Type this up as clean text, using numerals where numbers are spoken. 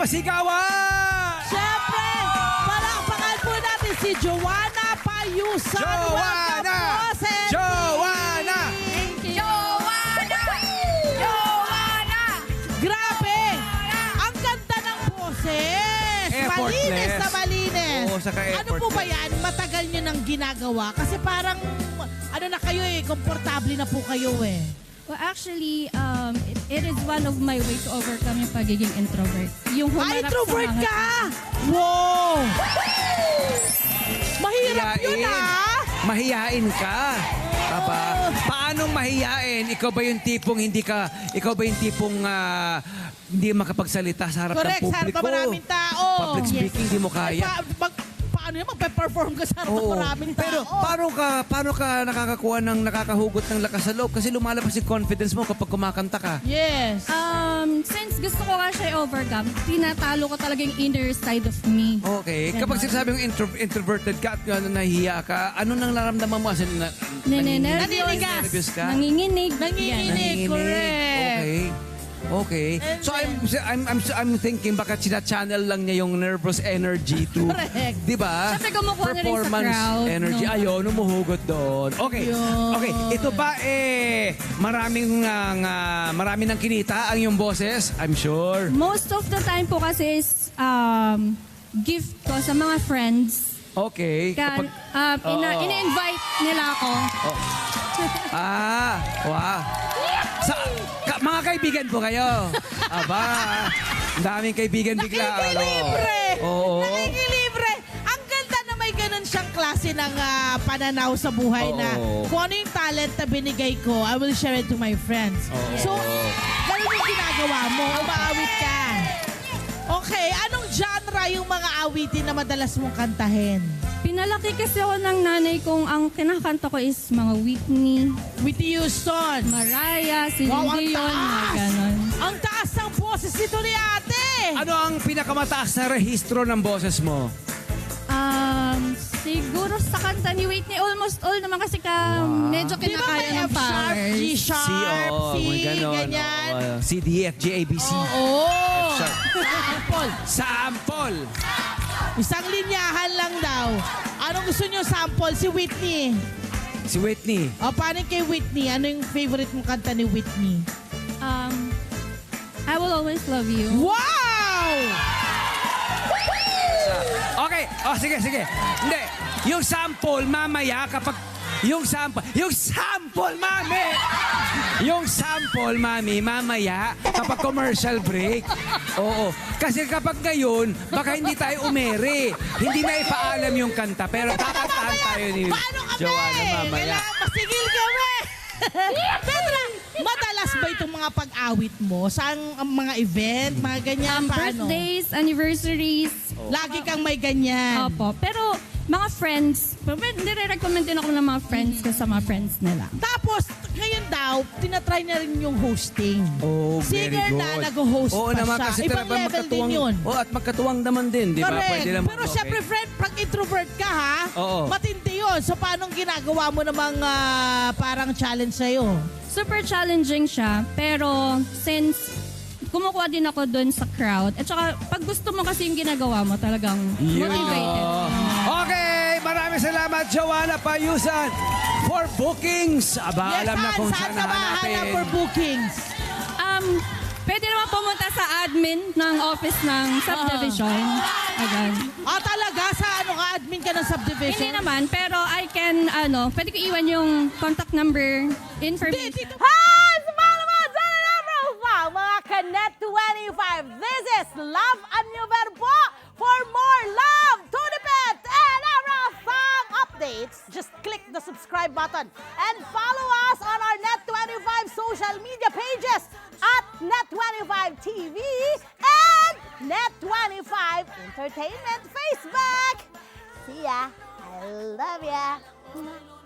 Sigawan! Siyempre, palakpakan po natin si Joanna Payusan. Joanna! Joanna! Joanna! Joanna! Grabe! Ang ganda ng boses! Effortless. Malinis na malinis. Oo, saka Ano po ba yan? Matagal nyo nang ginagawa? Kasi parang, ano na kayo eh, komportable na po kayo eh. Well, actually, it is one of my ways to overcome yung pagiging introvert. Yung humarap Introvert sa mga... ka! Wow! Mahirap yun Mahiyain. ah! Mahiyain ka. Aba, paanong mahiyain? Ikaw ba yung tipong hindi makapagsalita sa harap Correct, ng sa harap publiko? ng maraming tao. Public speaking, hindi mo kaya. Paano yun? Magpe-perform ka sa harap ng maraming tao. Pero paano ka nakakakuha ng nakakahugot ng lakas sa loob? Kasi lumalabas yung confidence mo kapag kumakanta ka. Yes. Since gusto ko nga siya overcome, tinatalo ko talaga yung inner side of me. Okay. Ganon. Kapag sinasabing introverted ka at nahihiya ka, ano nang nararamdaman mo? Nervous ka? Nanginginig. Nanginginig. Correct. Okay. So I'm thinking baka china-channel lang niya yung nervous energy to, Correct. 'di ba? Siyempre, kumukuha na rin sa Performance crowd, energy. no? Ayun, umuhugot doon. Okay. Yun. Okay, ito ba maraming nang kinita ang iyong boses? I'm sure. Most of the time po kasi is gift ko sa mga friends. Okay. Kan, ina-invite nila ako. Wow. Mga kaibigan po kayo. Aba, ang daming kaibigan bigla. Nakikilibre! Oo. Nakikilibre! Ang ganda na may ganun siyang klase ng pananaw sa buhay na kung ano yung talent na binigay ko, I will share it to my friends. So, ganun yung ginagawa mo. Umaawit ka. Okay, anong genre yung mga awitin na madalas mong kantahin? Pinalaki kasi ako ng nanay kong ang kinakanta ko is mga Whitney, Whitney Houston. Mariah, Celine Wow, ang Dion, mga taas! ganon. Ang taas ng boses nito ni ate! Ano ang pinakamataas na rehistro ng boses mo? Siguro sa kanta ni Whitney, almost all naman kasi medyo Di ba may kinakaya ng F sharp, G powers. sharp, C, may ganon. ganyan? C, D, F, G, A, B, C. Oo. F sharp. Sample. Sample. Isang linyahan lang daw. Anong gusto niyo sample? Si Whitney. Si Whitney. O, paano kay Whitney? Ano yung favorite mong kanta ni Whitney? I Will Always Love You. Wow! Okay. Sige. Hindi. Yung sample, mamaya, kapag Yung sample, mami! Yung sample, mami, mamaya, kapag commercial break. Oo. Kasi kapag ngayon, baka hindi tayo umere. Hindi na ipaalam yung kanta, pero kakantahan tayo ni Paano kami? Joanna mamaya. Kailangan masigil kami. Petra, madalas ba itong mga pag-awit mo? Saan ang mga event, mga ganyan? Paano? Birthdays, anniversaries. Lagi kang may ganyan. Opo. Pero mga friends, nire-recommend din ako ng mga friends ko sa mga friends nila. Tapos, ngayon daw, tinatry na rin yung hosting. Oh, very Singer good. na nag-host Oo pa naman, siya. kasi Ibang talaga level din magkatuwang. yun. Oh, at magkatuwang naman din, di ba? Correct. Pwede naman. Pero okay. syempre, friend, pag introvert ka ha, Oo. matindi yun. So, paano ginagawa mo namang parang challenge sa'yo? Super challenging siya, pero since kumukuha din ako dun sa crowd, at saka pag gusto mo kasi yung ginagawa mo, talagang Yun motivated. na. Okay, maraming salamat, Joanna Payusan, for bookings. Aba, alam na kung saan ka ba nahanapin. hanap for bookings? Pwede naman pumunta sa admin ng office ng subdivision. Agad. Talaga? Sa admin ka ng subdivision? Hindi naman, pero I can, pwede ko iwan yung contact number, information. Hi! Sa mga naman, dyan na profile, mga Kanet 25. This is Love and New Verbo. For more love, Tunipet, and everything updates, just click the subscribe button and follow us on our Net25 social media pages at Net25 TV and Net25 Entertainment Facebook. See ya. I love ya.